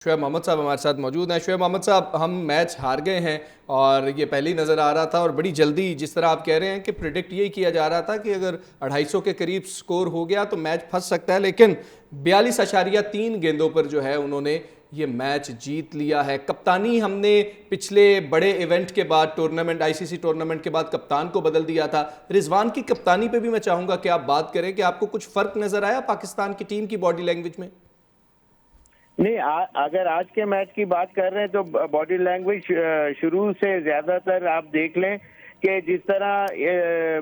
शुएब मोहम्मद साहब हमारे साथ मौजूद हैं। शुएब मोहम्मद साहब, हम मैच हार गए हैं और ये पहले ही नज़र आ रहा था और बड़ी जल्दी, जिस तरह आप कह रहे हैं कि प्रिडिक्ट यही किया जा रहा था कि अगर 250 के करीब स्कोर हो गया तो मैच फंस सकता है, लेकिन 42.3 गेंदों पर जो है उन्होंने ये मैच जीत लिया है। कप्तानी हमने पिछले बड़े इवेंट के बाद, टूर्नामेंट, आईसीसी टूर्नामेंट के बाद कप्तान को बदल दिया था। रिजवान की कप्तानी पे भी मैं चाहूंगा कि आप बात करें कि आपको कुछ फर्क नजर आया पाकिस्तान की टीम की बॉडी लैंग्वेज में? नहीं, अगर आज के मैच की बात कर रहे हैं तो बॉडी लैंग्वेज शुरू से ज्यादातर आप देख लें कि जिस तरह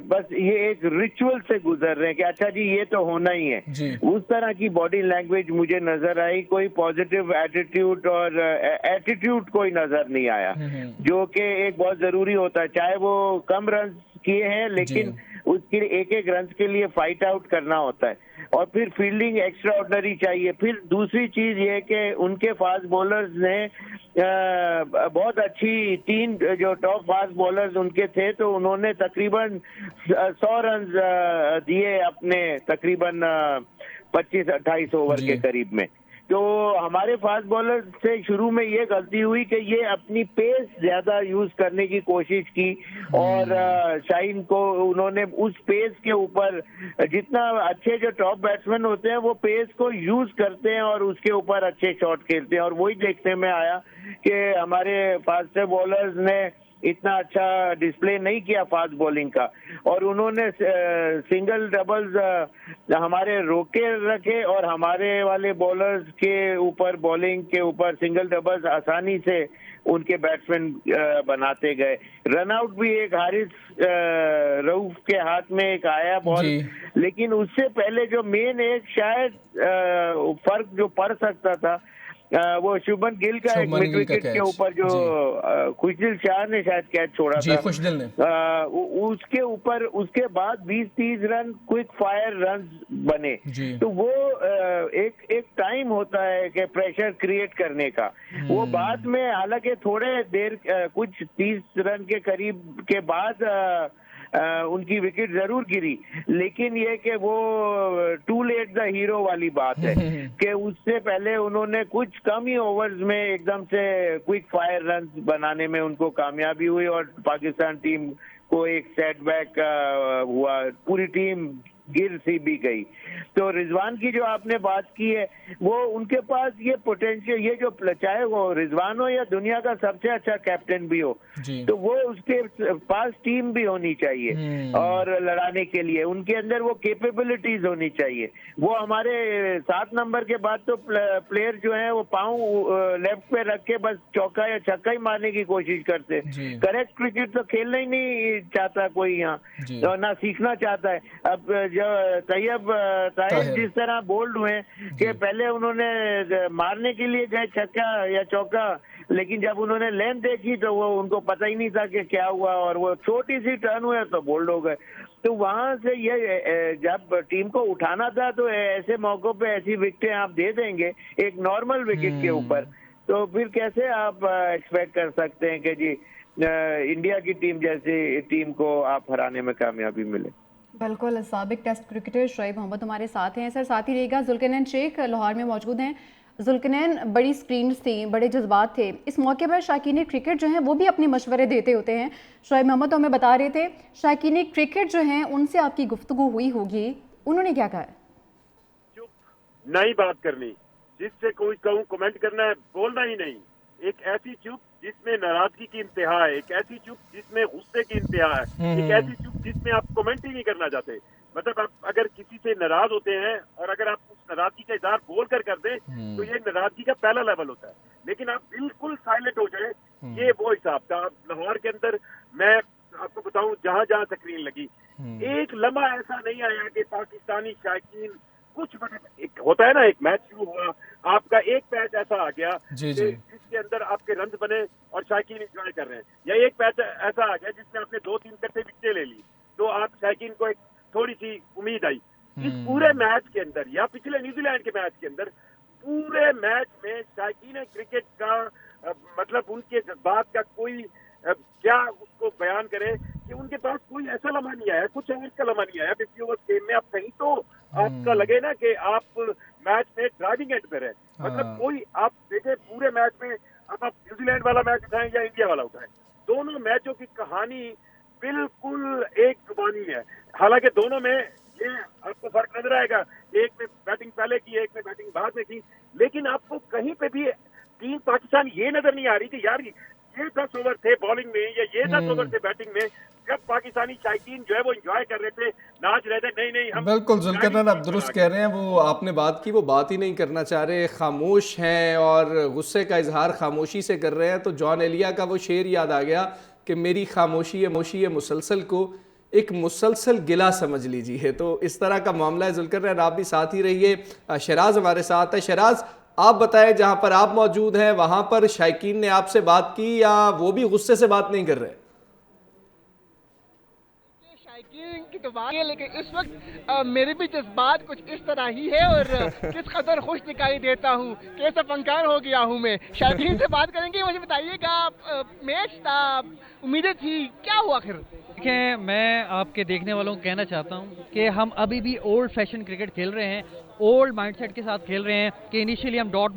बस ये एक रिचुअल से गुजर रहे हैं कि अच्छा जी ये तो होना ही है, उस तरह की बॉडी लैंग्वेज मुझे नजर आई। कोई पॉजिटिव एटीट्यूड और एटीट्यूड कोई नजर नहीं आया, जो कि एक बहुत जरूरी होता है। चाहे वो कम रन किए हैं, लेकिन उसके एक एक रन के लिए फाइट आउट करना होता है, और फिर फील्डिंग एक्स्ट्रा ऑर्डिनरी चाहिए। फिर दूसरी चीज ये कि उनके फास्ट बॉलर्स ने बहुत अच्छी, तीन जो टॉप फास्ट बॉलर्स उनके थे, तो उन्होंने तकरीबन 100 रन दिए अपने तकरीबन 25-28 ओवर के करीब में। तो हमारे फास्ट बॉलर से शुरू में ये गलती हुई कि ये अपनी पेस ज्यादा यूज करने की कोशिश की, और शाहीन को उन्होंने उस पेस के ऊपर, जितना अच्छे जो टॉप बैट्समैन होते हैं वो पेस को यूज करते हैं और उसके ऊपर अच्छे शॉट खेलते हैं, और वही देखने में आया कि हमारे फास्ट बॉलर्स ने इतना अच्छा डिस्प्ले नहीं किया फास्ट बॉलिंग का, और उन्होंने सिंगल डबल्स हमारे रोके रखे, और हमारे वाले बॉलर्स के ऊपर, बॉलिंग के ऊपर सिंगल डबल्स आसानी से उनके बैट्समैन बनाते गए। रन आउट भी एक हारिस रऊफ के हाथ में एक आया बॉल, लेकिन उससे पहले जो मेन एक शायद फर्क जो पड़ सकता था, वो शुभमन गिल का एक मिड विकेट के ऊपर जो खुशदिल शाह ने शायद कैच छोड़ा था, खुशदिल ने उसके ऊपर, उसके बाद 20-30 रन क्विक फायर रन बने। तो वो एक टाइम होता है कि प्रेशर क्रिएट करने का, वो बाद में, हालांकि थोड़े देर कुछ 30 रन के करीब के बाद उनकी विकेट जरूर गिरी, लेकिन ये कि वो टू लेट द हीरो वाली बात है कि उससे पहले उन्होंने कुछ कम ही ओवर्स में एकदम से क्विक फायर रन बनाने में उनको कामयाबी हुई, और पाकिस्तान टीम को एक सेटबैक हुआ, पूरी टीम गिर सी भी गई। तो रिजवान की जो आपने बात की है, वो उनके पास ये पोटेंशियल, ये जो, चाहे वो रिजवान हो या दुनिया का सबसे अच्छा कैप्टन भी हो, तो वो उसके पास टीम भी होनी चाहिए, और लड़ाने के लिए उनके अंदर वो कैपेबिलिटीज होनी चाहिए। वो हमारे 7 नंबर के बाद तो प्लेयर जो है वो पाँव लेफ्ट पे रख के बस चौका या छक्का ही मारने की कोशिश करते। करेक्ट क्रिकेट तो खेलना ही नहीं चाहता कोई यहाँ, और ना सीखना चाहता है। अब जो तैयब जिस तरह बोल्ड हुए कि पहले उन्होंने मारने के लिए गए छक्का या चौका, लेकिन जब उन्होंने लेंथ देखी तो वो, उनको पता ही नहीं था कि क्या हुआ, और वो छोटी सी टर्न हुए तो बोल्ड हो गए। तो वहां से ये, जब टीम को उठाना था तो ऐसे मौकों पे ऐसी विकेटें आप दे देंगे एक नॉर्मल विकेट के ऊपर, तो फिर कैसे आप एक्सपेक्ट कर सकते हैं कि जी इंडिया की टीम जैसी टीम को आप हराने में कामयाबी मिले। बिल्कुल, साबिक टेस्ट क्रिकेटर शुएब मोहम्मद हमारे साथ हैं। सर, साथ ही रहेगा जुल्करनैन शेख लाहौर में मौजूद हैं। जुल्करनैन, बड़ी स्क्रीन थी, बड़े जज्बात थे, इस मौके पर शायकीन क्रिकेट जो हैं वो भी अपने मशवरे देते होते हैं। शुएब मोहम्मद तो हमें बता रहे थे, शायकीन क्रिकेट जो हैं उनसे आपकी गुफ्तगू हुई होगी, उन्होंने क्या कहा? चुप, नहीं बात करनी, जिससे कोई कहूँ कमेंट करना है, बोलना ही नहीं। एक ऐसी चुप जिसमें नाराजगी की इंतहा है, एक ऐसी चुप जिसमें गुस्से की इंतहा है, एक ऐसी चुप जिसमें आप कमेंट ही नहीं करना चाहते। मतलब आप अगर किसी से नाराज होते हैं और अगर आप उस नाराजगी का इजहार बोल कर दें तो ये नाराजगी का पहला लेवल होता है, लेकिन आप बिल्कुल साइलेंट हो जाए, ये वो हिसाब था। लाहौर के अंदर मैं आपको बताऊं, जहां जहां स्क्रीन लगी, एक लम्हा ऐसा नहीं आया कि पाकिस्तानी शायकीन कुछ, एक होता है ना, एक मैच शुरू हुआ, आपका एक पैच ऐसा आ गया जिसके अंदर आपके रन बने और शायकीन एंजॉय कर रहे हैं, या एक पैच ऐसा आ गया जिसमें आपने 2-3 करते विकेटें ले ली, तो आप शायकीन को एक थोड़ी सी उम्मीद आई। इस पूरे मैच के अंदर, या पिछले न्यूजीलैंड के मैच के अंदर, पूरे मैच में शायकीन क्रिकेट का मतलब उनके जज्बात का कोई क्या उसको बयान करे कि उनके पास कोई ऐसा लम्हा नहीं आया, कुछ ओवर का लम्हा नहीं आया 50 ओवर गेम में। आप कहीं तो आपका लगे ना कि आप मैच में ड्राइविंग एंड पे रहे। मतलब हाँ। कोई आप देखें पूरे मैच में, अब आप न्यूजीलैंड वाला मैच उठाएं या इंडिया वाला उठाएं, दोनों मैचों की कहानी बिल्कुल एक जुबानी है। हालांकि दोनों में ये आपको फर्क नजर आएगा, एक में बैटिंग पहले की, एक में बैटिंग बाद में की, लेकिन आपको कहीं पे भी टीम पाकिस्तान ये नजर नहीं आ रही कि यार ये 10 ओवर थे बॉलिंग में या ये 10 ओवर थे बैटिंग में, जब पाकिस्तानी शायकीन जो है वो एंजॉय कर रहे थे, नाच रहे थे, नहीं नहीं हम बिल्कुल जुल्करनैन, आप दुरुस्त कह रहे हैं। वो आपने बात की, वो बात ही नहीं करना चाह रहे, खामोश हैं और गुस्से का इजहार खामोशी से कर रहे हैं। तो जॉन एलिया का वो शेर याद आ गया कि मेरी खामोशी है मुसलसल को एक मुसलसल गिला समझ लीजिए। तो इस तरह का मामला है। जुल्करनैन, आप भी साथ ही रहिए। शराज हमारे साथ है। शराज, आप बताएं, जहां पर आप मौजूद हैं वहां पर शायकीन ने आपसे बात की या वो भी गुस्से से बात नहीं कर रहे? शायकीन की तो बात है, लेकिन इस वक्त मेरे भी जज्बात कुछ इस तरह ही है और किस कदर खुश दिखाई देता हूँ, कैसा फनकार हो गया हूँ मैं। शायकीन से बात करेंगे, मुझे बताइएगा मैच था, उम्मीदें थी, क्या हुआ आखिर? देखिए, मैं आपके देखने वालों को कहना चाहता हूं कि हम अभी भी ओल्ड फैशन क्रिकेट खेल रहे हैं, ओल्ड माइंडसेट के साथ खेल रहे हैं कि इनिशियली हम डॉट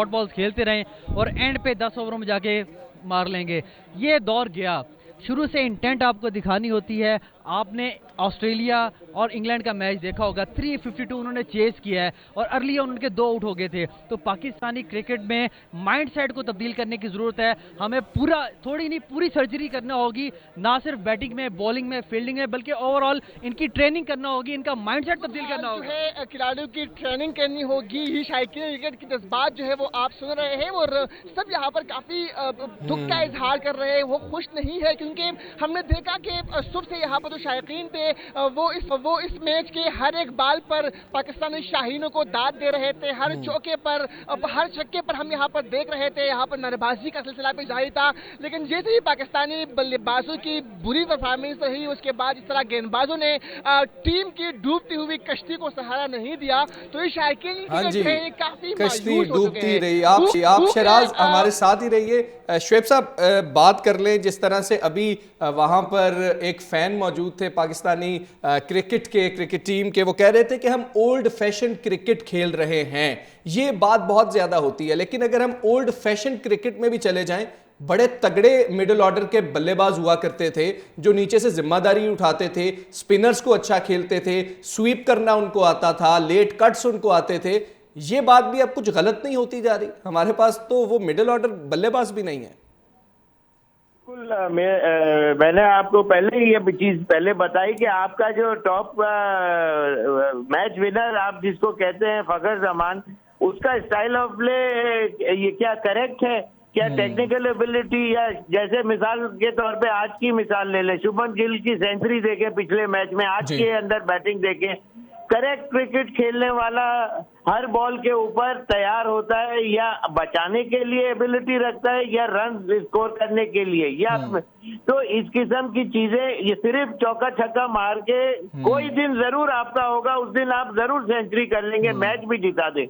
बॉल्स खेलते रहें और एंड पे 10 ओवरों में जाके मार लेंगे। ये दौर गया। शुरू से इंटेंट आपको दिखानी होती है। आपने ऑस्ट्रेलिया और इंग्लैंड का मैच देखा होगा, 352 उन्होंने चेस किया है और अर्ली उनके 2 आउट हो गए थे। तो पाकिस्तानी क्रिकेट में माइंडसेट को तब्दील करने की ज़रूरत है। हमें थोड़ी नहीं पूरी सर्जरी करना होगी, ना सिर्फ बैटिंग में, बॉलिंग में, फील्डिंग में, बल्कि ओवरऑल इनकी ट्रेनिंग करना होगी, इनका माइंडसेट तब्दील करना होगा। खिलाड़ियों की ट्रेनिंग करनी होगी ही। शायकीन क्रिकेट की जज्बात जो है वो आप सुन रहे हैं और सब यहाँ पर काफी दुख का इजहार कर रहे हैं, वो खुश नहीं है, क्योंकि हमने देखा कि सुबह से यहाँ पर जो शायकीन थे वो इस मैच के हर एक बाल पर पाकिस्तानी शाहीनों को दाद दे रहे थे। हर चौके पर, हर छक्के पर हम यहाँ पर देख रहे थे, यहाँ पर नारेबाजी का सिलसिला भी जारी था। लेकिन जैसे ही पाकिस्तानी बल्लेबाजों की बुरी परफॉर्मेंस रही, उसके बाद इस तरह गेंदबाजों ने टीम की डूबती हुई कश्ती को सहारा नहीं दिया, तो ये शायकीन काफी कश्ती डूबती रही। आप शराज हमारे साथ ही रहिए। शुएब साहब, बात कर लें जिस तरह से अभी वहां पर एक फैन मौजूद थे पाकिस्तानी क्रिकेट टीम के, वो कह रहे थे कि हम ओल्ड फैशन क्रिकेट खेल रहे हैं। ये बात बहुत ज्यादा होती है, लेकिन अगर हम ओल्ड फैशन क्रिकेट में भी चले जाएं, बड़े तगड़े मिडिल ऑर्डर के बल्लेबाज हुआ करते थे जो नीचे से जिम्मेदारी उठाते थे, स्पिनर्स को अच्छा खेलते थे, स्वीप करना उनको आता था, लेट कट्स उनको आते थे। ये बात भी अब कुछ गलत नहीं होती जा रही? हमारे पास तो वो मिडिल ऑर्डर बल्लेबाज भी नहीं है। बिल्कुल, मैंने आपको पहले ही ये चीज पहले बताई कि आपका जो टॉप मैच विनर आप जिसको कहते हैं फखर जमान, उसका स्टाइल ऑफ प्ले ये क्या करेक्ट है? क्या टेक्निकल एबिलिटी, या जैसे मिसाल के तौर पे आज की मिसाल ले ले, शुभमन गिल की सेंचुरी देखे पिछले मैच में, आज के अंदर बैटिंग देखे, करेक्ट क्रिकेट खेलने वाला हर बॉल के ऊपर तैयार होता है, या बचाने के लिए एबिलिटी रखता है या रन स्कोर करने के लिए, या तो इस किस्म की चीजें, ये सिर्फ चौका छक्का मार के कोई दिन जरूर आपका होगा, उस दिन आप जरूर सेंचुरी कर लेंगे, मैच भी जिता दे।